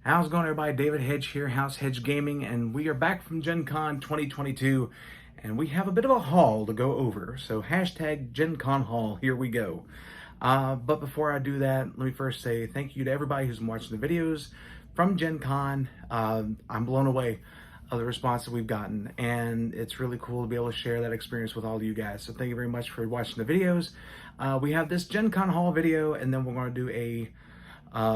How's it going, everybody? David Hedge here, House Hedge Gaming, and we are back from Gen Con 2022, and we have a bit of a haul to go over. So hashtag Gen Con haul, here we go. But before I do that, let me first say thank you to everybody who's been watching the videos from Gen Con. I'm blown away of the response that we've gotten, and it's really cool to be able to share that experience with all of you guys. So thank you very much for watching the videos. We have this Gen Con haul video, and then we're going to do a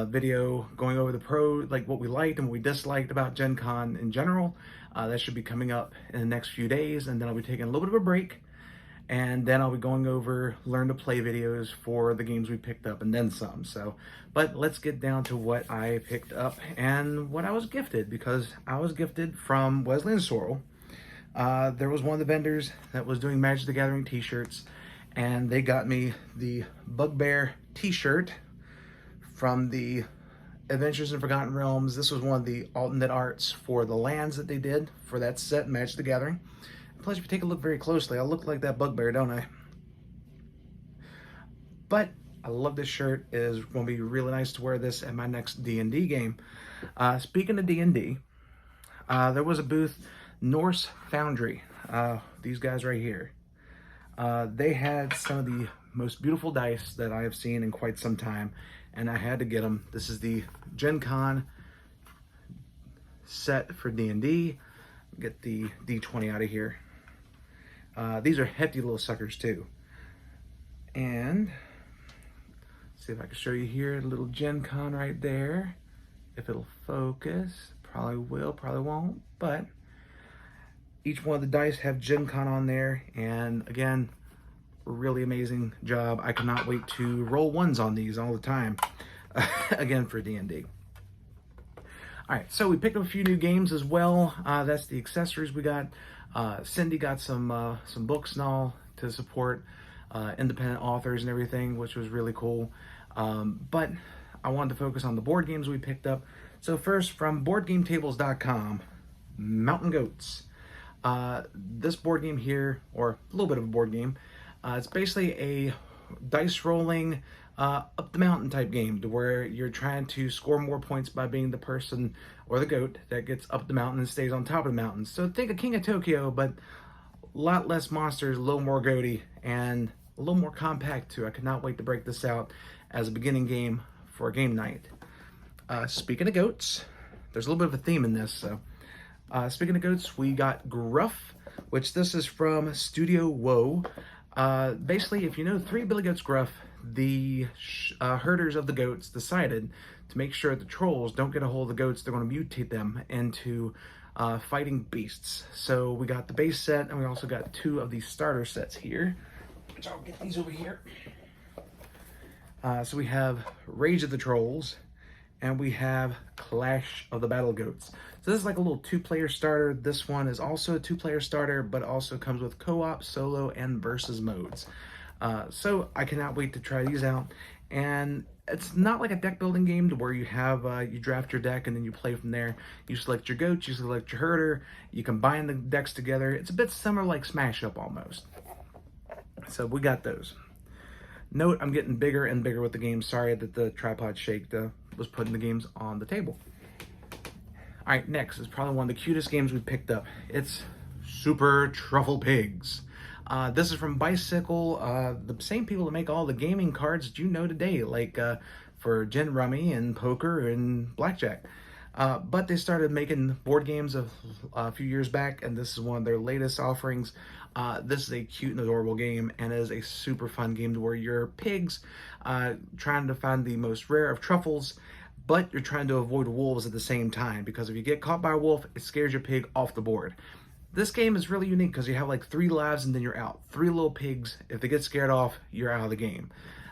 video going over the like what we liked and what we disliked about Gen Con in general. That should be coming up in the next few days, and then I'll be taking a little bit of a break, and then I'll be going over learn to play videos for the games we picked up and then some. So, but let's get down to what I picked up and what I was gifted, because I was gifted from Wesley and Sorrel. There was one of the vendors that was doing Magic the Gathering t-shirts, and they got me the Bugbear t-shirt from the Adventures in Forgotten Realms. This was one of the alternate arts for the lands that they did for that set, Magic the Gathering. Plus, if you take a look very closely, I look like that Bugbear, don't I? But I love this shirt. It is going to be really nice to wear this at my next D&D game. Speaking of D&D, there was a booth, Norse Foundry. These guys right here. They had some of the most beautiful dice that I have seen in quite some time, and I had to get them. This is the Gen Con set for D&D. Get the D20 out of here. These are hefty little suckers too. And see if I can show you here, a little Gen Con right there. If it'll focus, probably will, probably won't, but each one of the dice have Gen Con on there, and again, really amazing job. I cannot wait to roll ones on these all the time, again for D&D. All right, so we picked up a few new games as well. That's the accessories we got. Cindy got some books and all to support independent authors and everything, which was really cool. But I wanted to focus on the board games we picked up. So first, from BoardGameTables.com, Mountain Goats. This board game here, or a little bit of a board game, it's basically a dice rolling up the mountain type game, to where you're trying to score more points by being the person or the goat that gets up the mountain and stays on top of the mountain. So think of King of Tokyo, but a lot less monsters, a little more goaty, and a little more compact too. I could not wait to break this out as a beginning game for a game night. Speaking of goats, there's a little bit of a theme in this. So speaking of goats, we got Gruff, which this is from Studio Woe. Basically, if you know Three Billy Goats Gruff, the herders of the goats decided to make sure that the trolls don't get a hold of the goats. They're going to mutate them into fighting beasts. So we got the base set, and we also got two of these starter sets here, which I'll get these over here. So we have Rage of the Trolls, and we have Clash of the Battle Goats. So this is like a little two-player starter. This one is also a two-player starter, but also comes with co-op, solo, and versus modes. So I cannot wait to try these out. And it's not like a deck building game to where you have, you draft your deck and then you play from there. You select your goats, you select your herder, you combine the decks together. It's a bit similar like Smash Up almost. So we got those. Note, I'm getting bigger and bigger with the game. Sorry that the tripod shake was putting the games on the table. All right, next is probably one of the cutest games we picked up. It's Super Truffle Pigs. This is from Bicycle, the same people that make all the gaming cards that you know today, like for Gin Rummy and Poker and Blackjack. But they started making board games a few years back, and this is one of their latest offerings. This is a cute and adorable game, and it is a super fun game to where you're pigs trying to find the most rare of truffles, but you're trying to avoid wolves at the same time, because if you get caught by a wolf, it scares your pig off the board. This game is really unique because you have like 3 lives and then you're out. 3 little pigs, if they get scared off, you're out of the game.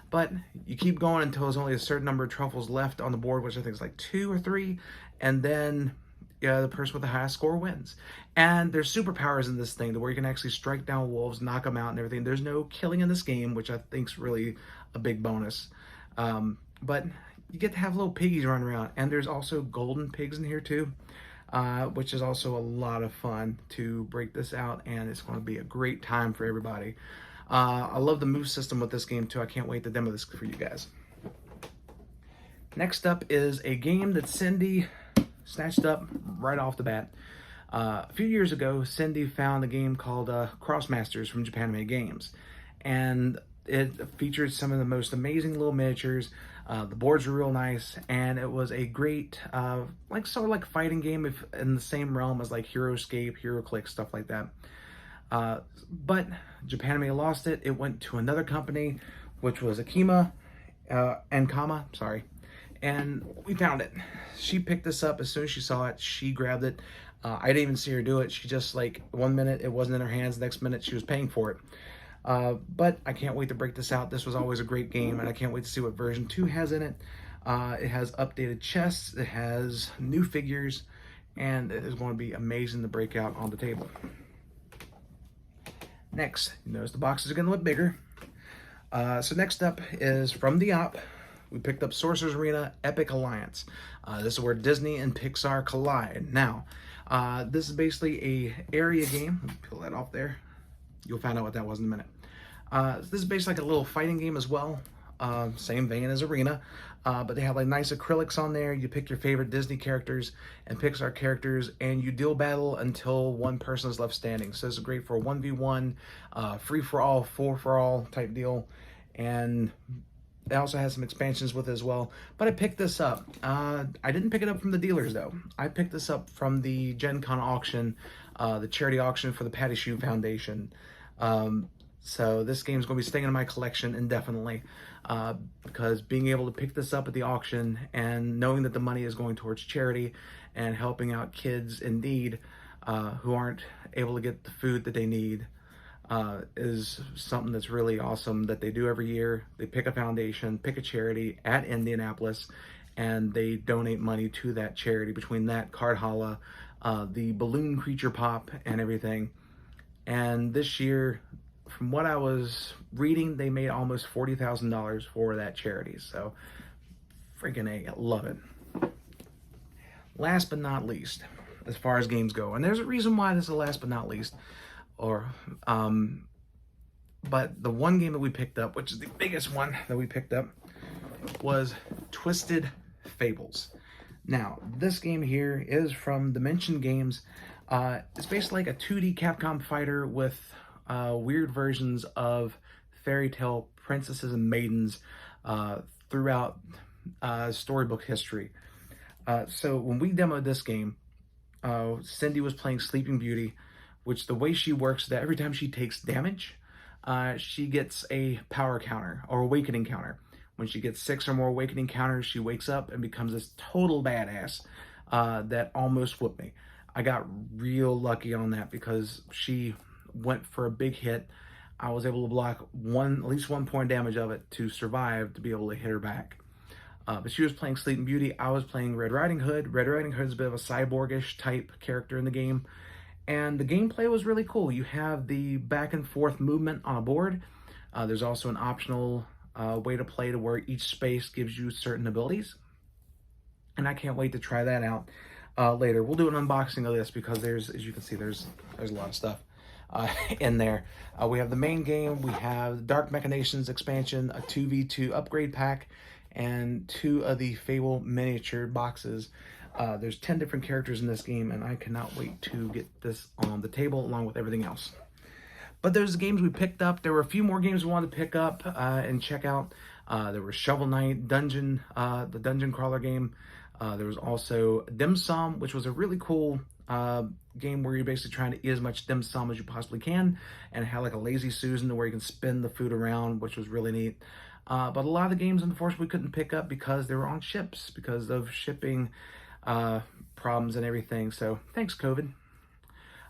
But you keep going until there's only a certain number of truffles left on the board, which I think is like 2 or 3, and then the person with the highest score wins. And there's superpowers in this thing to where you can actually strike down wolves, knock them out and everything. There's no killing in this game, which I think is really a big bonus. But you get to have little piggies run around, and there's also golden pigs in here too, which is also a lot of fun to break this out, and it's going to be a great time for everybody. I love the move system with this game too. I can't wait to demo this for you guys. Next up is a game that Cindy snatched up right off the bat. A few years ago, Cindy found a game called Crossmasters from Japan Made Games, and it featured some of the most amazing little miniatures. The boards were real nice, and it was a great, like sort of like fighting game, if in the same realm as like HeroScape, HeroClix, stuff like that. But Japanime lost it. It went to another company, which was Ankama, sorry. And we found it. She picked this up as soon as she saw it. She grabbed it. I didn't even see her do it. She just, like, 1 minute it wasn't in her hands, the next minute she was paying for it. But I can't wait to break this out. This was always a great game, and I can't wait to see what version 2 has in it. It has updated chests, it has new figures, and it is going to be amazing to break out on the table. Next, you notice the boxes are going to look bigger. So next up is from the op. We picked up Sorcerer's Arena Epic Alliance. This is where Disney and Pixar collide. Now, this is basically a area game. Let me peel that off there. You'll find out what that was in a minute. This is basically like a little fighting game as well. Same vein as Arena, but they have like nice acrylics on there. You pick your favorite Disney characters and Pixar characters, and you deal battle until one person is left standing. So this is great for a 1v1, free-for-all, 4-for-all type deal. And it also has some expansions with it as well. But I picked this up. I didn't pick it up from the dealers, though. I picked this up from the Gen Con auction, the charity auction for the Patty Shue Foundation. So this game is going to be staying in my collection indefinitely, because being able to pick this up at the auction and knowing that the money is going towards charity and helping out kids in need who aren't able to get the food that they need is something that's really awesome that they do every year. They pick a foundation, pick a charity at Indianapolis, and they donate money to that charity. Between that, Card Holla, the balloon creature pop, and everything. And this year, from what I was reading, they made almost $40,000 for that charity. So, freaking A, I love it. Last but not least, as far as games go, and there's a reason why this is last but not least, but the one game that we picked up, which is the biggest one that we picked up, was Twisted Fables. Now, this game here is from Dimension Games. It's basically like a 2D Capcom fighter with weird versions of fairy tale princesses and maidens throughout storybook history. So when we demoed this game, Cindy was playing Sleeping Beauty, which the way she works is that every time she takes damage, she gets a power counter or awakening counter. When she gets 6 or more awakening counters, she wakes up and becomes this total badass that almost whooped me. I got real lucky on that because she went for a big hit. I was able to block at least 1 point damage of it to survive to be able to hit her back. But she was playing Sleeping Beauty. I was playing Red Riding Hood. Red Riding Hood is a bit of a cyborgish type character in the game. And the gameplay was really cool. You have the back and forth movement on a board. There's also an optional way to play to where each space gives you certain abilities. And I can't wait to try that out later. We'll do an unboxing of this because there's, as you can see, there's a lot of stuff in there. We have the main game. We have the Dark Machinations expansion, a 2v2 upgrade pack, and 2 of the Fable miniature boxes. There's 10 different characters in this game, and I cannot wait to get this on the table along with everything else. But there's the games we picked up. There were a few more games we wanted to pick up and check out. There was Shovel Knight, the Dungeon Crawler game. There was also Dim Sum, which was a really cool game where you're basically trying to eat as much dim sum as you possibly can, and it had like a Lazy Susan where you can spin the food around, which was really neat. But a lot of the games, unfortunately, we couldn't pick up because they were on ships because of shipping problems and everything. So thanks, COVID.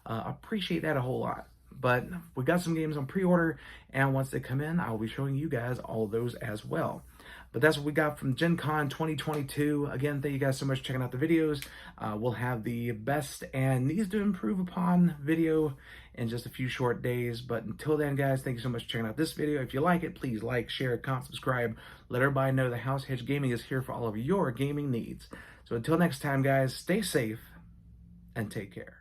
Appreciate that a whole lot. But we got some games on pre-order, and once they come in, I'll be showing you guys all of those as well. But that's what we got from Gen Con 2022. Again, thank you guys so much for checking out the videos. We'll have the best and needs to improve upon video in just a few short days. But until then, guys, thank you so much for checking out this video. If you like it, please like, share, comment, subscribe. Let everybody know that House Hedge Gaming is here for all of your gaming needs. So until next time, guys, stay safe and take care.